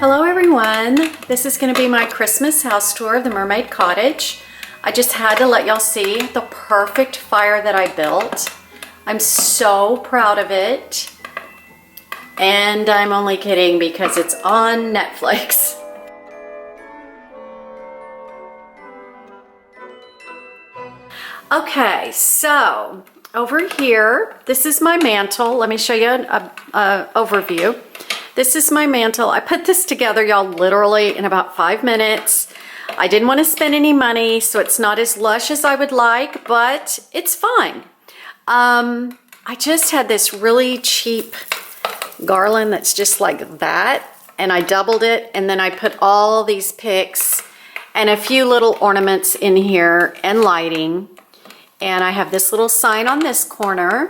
Hello everyone, this is going to be my Christmas house tour of the Mermaid Cottage. I just had to let y'all see the perfect fire that I built. I'm so proud of it. And I'm only kidding because it's on Netflix. Okay, so over here, this is my mantle. Let me show you an overview. This is my mantle. I put this together, y'all, literally in about 5 minutes. I didn't want to spend any money, so it's not as lush as I would like, but it's fine. I just had this really cheap garland that's just like that, and I doubled it, and then I put all these picks and a few little ornaments in here and lighting. And I have this little sign on this corner.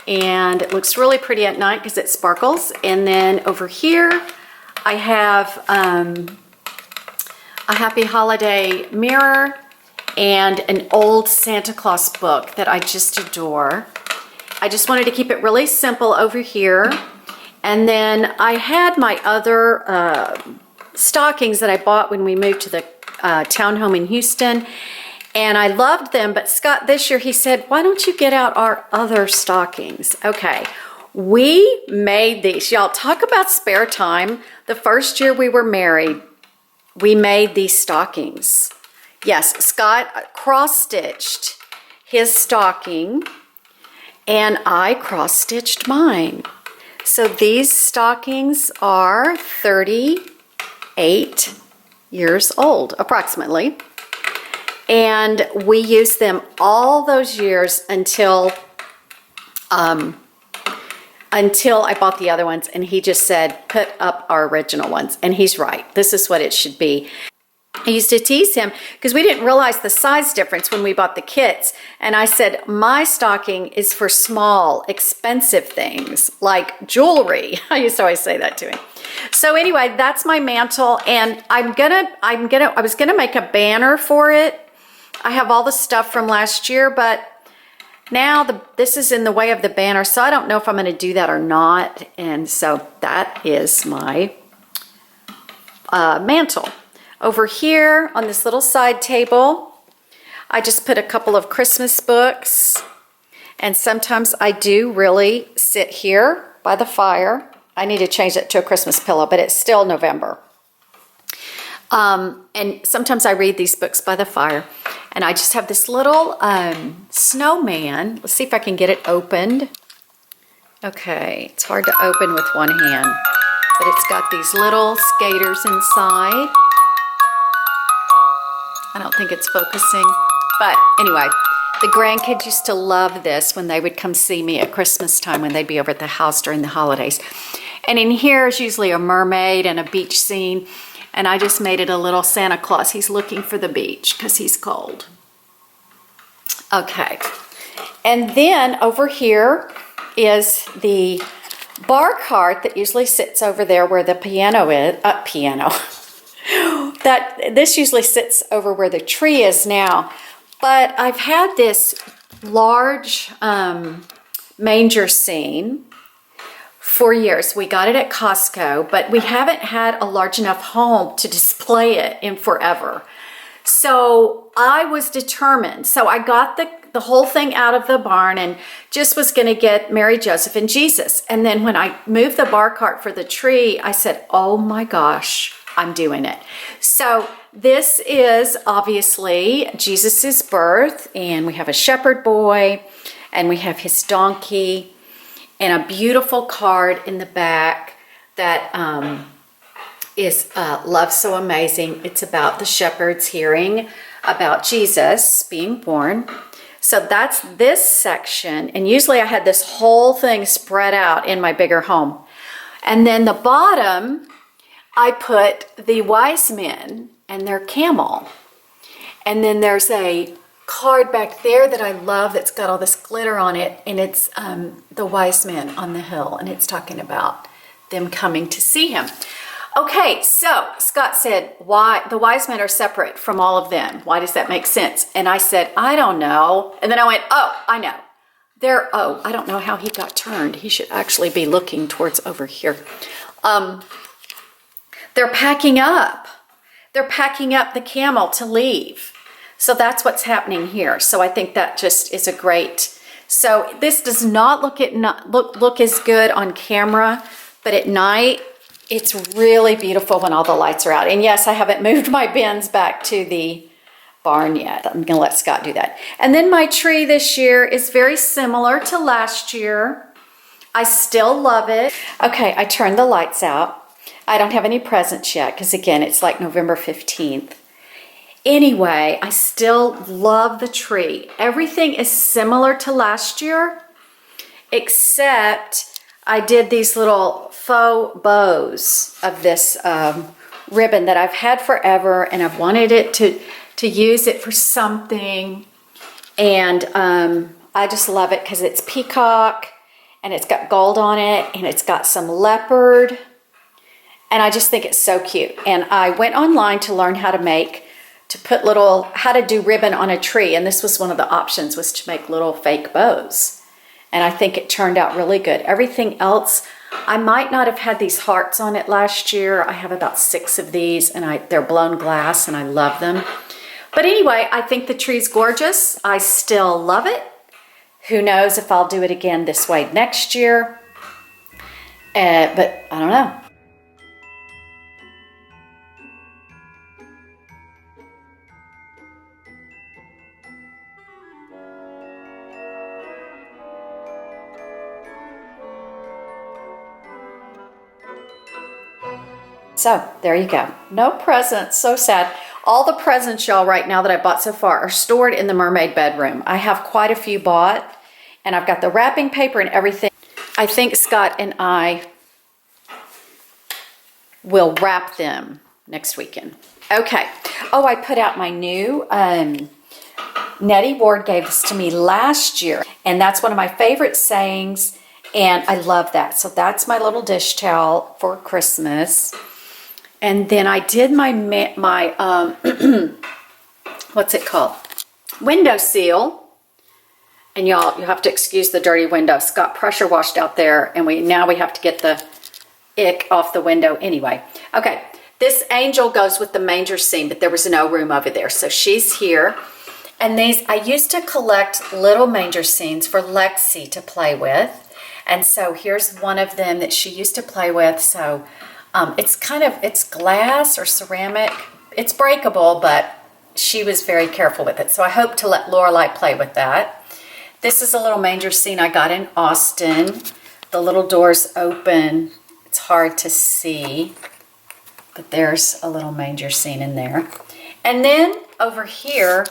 And it looks really pretty at night because it sparkles. And then over here, I have a Happy Holiday mirror and an old Santa Claus book that I just adore. I just wanted to keep it really simple over here. And then I had my other stockings that I bought when we moved to the townhome in Houston. And I loved them, but Scott this year, he said, why don't you get out our other stockings? Okay, we made these. Y'all, talk about spare time. The first year we were married, we made these stockings. Yes, Scott cross-stitched his stocking, and I cross-stitched mine. So these stockings are 38 years old, approximately. And we used them all those years until I bought the other ones, and he just said, put up our original ones. And he's right. This is what it should be. I used to tease him because we didn't realize the size difference when we bought the kits. And I said, my stocking is for small, expensive things like jewelry. I used to always say that to him. So anyway, that's my mantle, and I was gonna make a banner for it. I have all the stuff from last year, but now this is in the way of the banner, so I don't know if I'm going to do that or not. And so that is my mantle. Over here on this little side table, I just put a couple of Christmas books, and sometimes I do really sit here by the fire. I need to change that to a Christmas pillow, but it's still November. And sometimes I read these books by the fire. And I just have this little snowman. Let's see if I can get it opened. Okay, it's hard to open with one hand, but it's got these little skaters inside. I don't think it's focusing, but anyway, the grandkids used to love this when they would come see me at Christmas time when they'd be over at the house during the holidays. And in here is usually a mermaid and a beach scene. And I just made it a little Santa Claus. He's looking for the beach because he's cold. Okay. And then over here is the bar cart that usually sits over there where the piano is. This usually sits over where the tree is now. But I've had this large manger scene for years. We got it at Costco, but we haven't had a large enough home to display it in forever. So I was determined. So I got the whole thing out of the barn and just was going to get Mary, Joseph, and Jesus. And then when I moved the bar cart for the tree, I said, oh my gosh, I'm doing it. So this is obviously Jesus's birth, and we have a shepherd boy, and we have his donkey, and a beautiful card in the back that is Love So Amazing. It's about the shepherds hearing about Jesus being born. So that's this section. And usually I had this whole thing spread out in my bigger home. And then the bottom, I put the wise men and their camel. And then there's a card back there that I love that's got all this glitter on it, and it's the wise men on the hill, and it's talking about them coming to see him. Okay, so Scott said, why the wise men are separate from all of them? Why does that make sense? And I said, I don't know. And then I went, oh, I know. I don't know how he got turned. He should actually be looking towards over here. They're packing up. They're packing up the camel to leave. So that's what's happening here. So I think that just is a great, so this does not look as good on camera, but at night, it's really beautiful when all the lights are out. And yes, I haven't moved my bins back to the barn yet. I'm gonna let Scott do that. And then my tree this year is very similar to last year. I still love it. Okay, I turned the lights out. I don't have any presents yet because again, it's like November 15th. Anyway, I still love the tree. Everything is similar to last year, except I did these little faux bows of this ribbon that I've had forever, and I've wanted it to use it for something. And I just love it because it's peacock and it's got gold on it and it's got some leopard. And I just think it's so cute. And I went online to learn how to do ribbon on a tree. And this was one of the options, was to make little fake bows. And I think it turned out really good. Everything else, I might not have had these hearts on it last year. I have about 6 of these and they're blown glass and I love them. But anyway, I think the tree's gorgeous. I still love it. Who knows if I'll do it again this way next year. But I don't know. So there you go. No presents. So sad. All the presents, y'all, right now that I bought so far are stored in the Mermaid bedroom. I have quite a few bought, and I've got the wrapping paper and everything. I think Scott and I will wrap them next weekend. Okay. Oh, I put out my new, Nettie Ward gave this to me last year, and that's one of my favorite sayings, and I love that. So that's my little dish towel for Christmas. And then I did my what's it called? Window seal. And y'all, you have to excuse the dirty window. Scott pressure washed out there, and now we have to get the ick off the window anyway. Okay, this angel goes with the manger scene, but there was no room over there. So she's here. And these, I used to collect little manger scenes for Lexi to play with. And so here's one of them that she used to play with. So it's glass or ceramic. It's breakable, but she was very careful with it. So I hope to let Lorelai play with that. This is a little manger scene I got in Austin. The little doors open. It's hard to see, but there's a little manger scene in there. And then over here,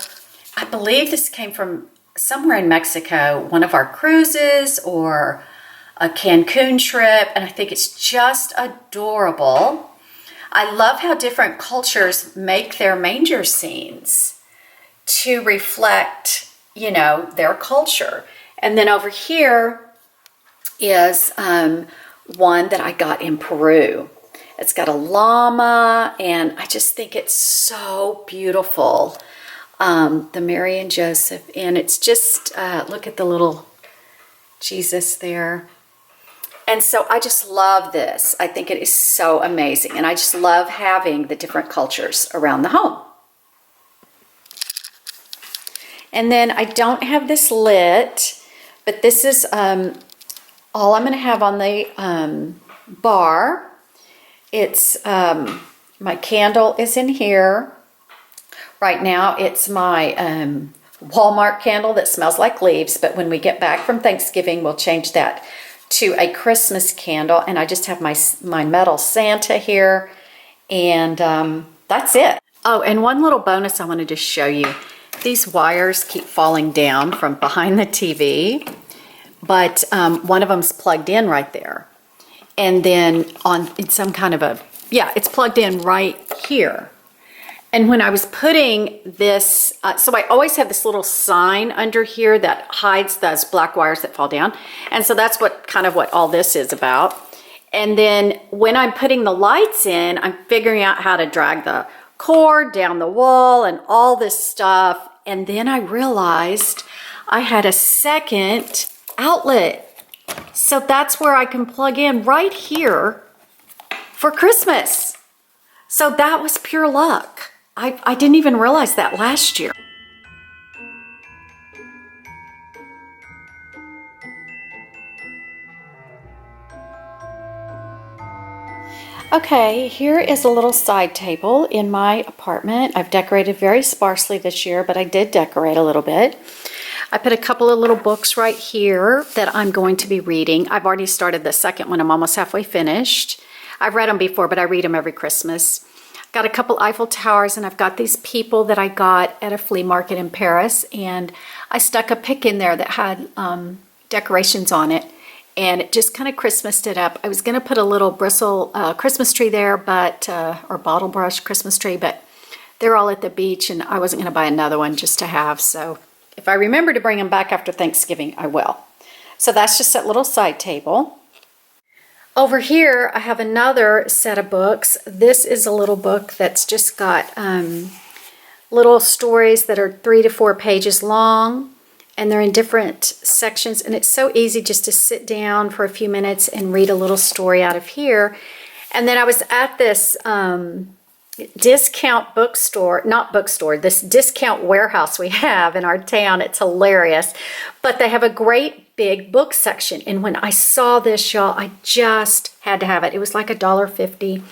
I believe this came from somewhere in Mexico, one of our cruises or a Cancun trip, and I think it's just adorable. I love how different cultures make their manger scenes to reflect, you know, their culture. And then over here is one that I got in Peru. It's got a llama, and I just think it's so beautiful. The Mary and Joseph, and it's just, look at the little Jesus there. And so I just love this. I think it is so amazing. And I just love having the different cultures around the home. And then I don't have this lit, but this is all I'm going to have on the bar. It's, my candle is in here. Right now it's my Walmart candle that smells like leaves, but when we get back from Thanksgiving, we'll change that to a Christmas candle. And I just have my metal Santa here, and that's it. Oh, and one little bonus I wanted to show you. These wires keep falling down from behind the TV, but one of them's plugged in right there. And then it's some kind of it's plugged in right here. And when I was putting this, so I always have this little sign under here that hides those black wires that fall down. And so that's what all this is about. And then when I'm putting the lights in, I'm figuring out how to drag the cord down the wall and all this stuff. And then I realized I had a second outlet. So that's where I can plug in right here for Christmas. So that was pure luck. I didn't even realize that last year. Okay, here is a little side table in my apartment. I've decorated very sparsely this year, but I did decorate a little bit. I put a couple of little books right here that I'm going to be reading. I've already started the second one. I'm almost halfway finished. I've read them before, but I read them every Christmas. Got a couple Eiffel Towers, and I've got these people that I got at a flea market in Paris, and I stuck a pick in there that had decorations on it. And it just kind of Christmased it up. I was going to put a little bristle Christmas tree there, but or bottle brush Christmas tree, but they're all at the beach, and I wasn't going to buy another one just to have. So if I remember to bring them back after Thanksgiving, I will. So that's just that little side table. Over here, I have another set of books. This is a little book that's just got little stories that are 3 to 4 pages long. And they're in different sections, and it's so easy just to sit down for a few minutes and read a little story out of here. And then I was at this discount bookstore, not bookstore, this discount warehouse we have in our town. It's hilarious. But they have a great big book section. And when I saw this, y'all, I just had to have it. It was like $1.50.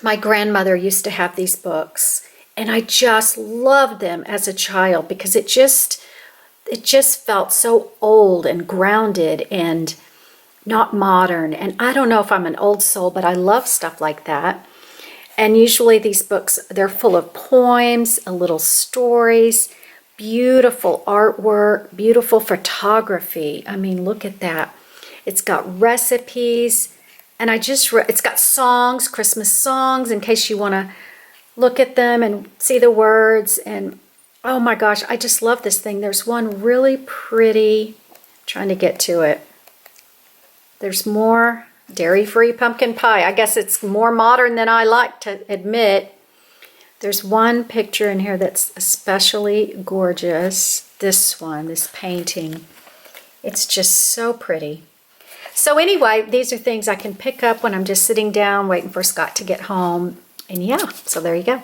My grandmother used to have these books. And I just loved them as a child because it just felt so old and grounded and not modern. And I don't know if I'm an old soul, but I love stuff like that. And usually these books, they're full of poems, little stories, beautiful artwork, beautiful photography. I mean, look at that. It's got recipes, and it's got songs, Christmas songs, in case you want to look at them and see the words. And oh my gosh, I just love this thing. There's one really pretty, trying to get to it. There's more dairy-free pumpkin pie. I guess it's more modern than I like to admit. There's one picture in here that's especially gorgeous. This one, this painting. It's just so pretty. So anyway, these are things I can pick up when I'm just sitting down waiting for Scott to get home. And yeah, so there you go.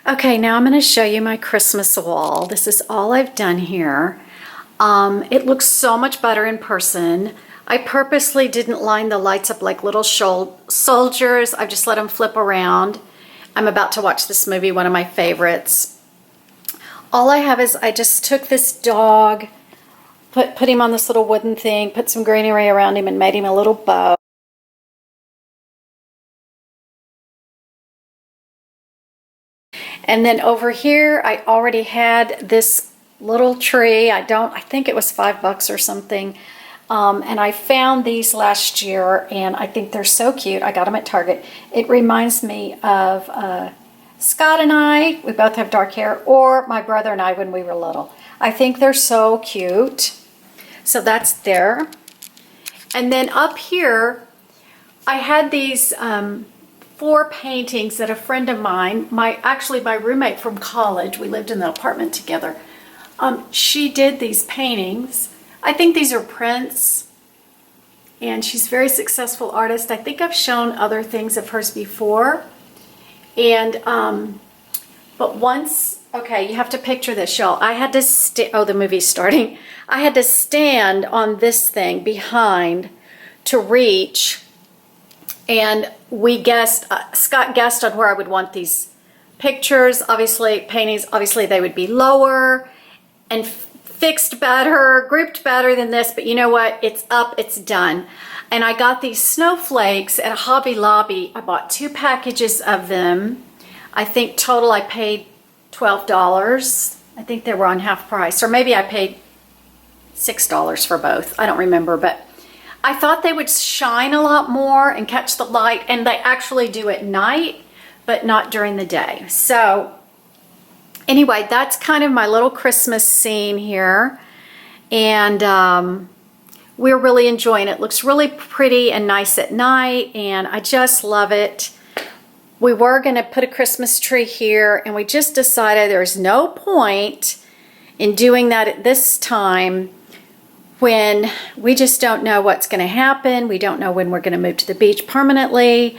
Okay, now I'm going to show you my Christmas wall. This is all I've done here. It looks so much better in person. I purposely didn't line the lights up like little soldiers. I just let them flip around. I'm about to watch this movie, one of my favorites. All I have is I just took this dog, put him on this little wooden thing, put some greenery around him, and made him a little bow. And then over here, I already had this little tree. I think it was $5 or something. And I found these last year, and I think they're so cute. I got them at Target. It reminds me of Scott and I. We both have dark hair, or my brother and I when we were little. I think they're so cute. So that's there. And then up here, I had these 4 paintings that a friend of mine, actually my roommate from college, we lived in the apartment together, she did these paintings. I think these are prints, and she's a very successful artist. I think I've shown other things of hers before. And, but once, okay, you have to picture this, y'all. I had to, the movie's starting. I had to stand on this thing behind to reach. And we guessed, Scott guessed on where I would want these pictures, obviously, paintings, obviously they would be lower and fixed better, grouped better than this, but you know what? It's up, it's done. And I got these snowflakes at Hobby Lobby. I bought 2 packages of them. I think total I paid $12. I think they were on half price, or maybe I paid $6 for both. I don't remember, but I thought they would shine a lot more and catch the light, and they actually do at night, but not during the day. So anyway, that's kind of my little Christmas scene here, and we're really enjoying it. It looks really pretty and nice at night, and I just love it. We were going to put a Christmas tree here, and we just decided there's no point in doing that at this time when we just don't know what's going to happen. We don't know when we're going to move to the beach permanently.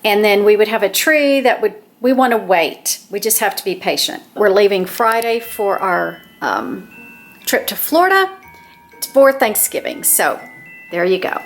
And then we would have a tree that we want to wait. We just have to be patient. We're leaving Friday for our trip to Florida for Thanksgiving. So there you go.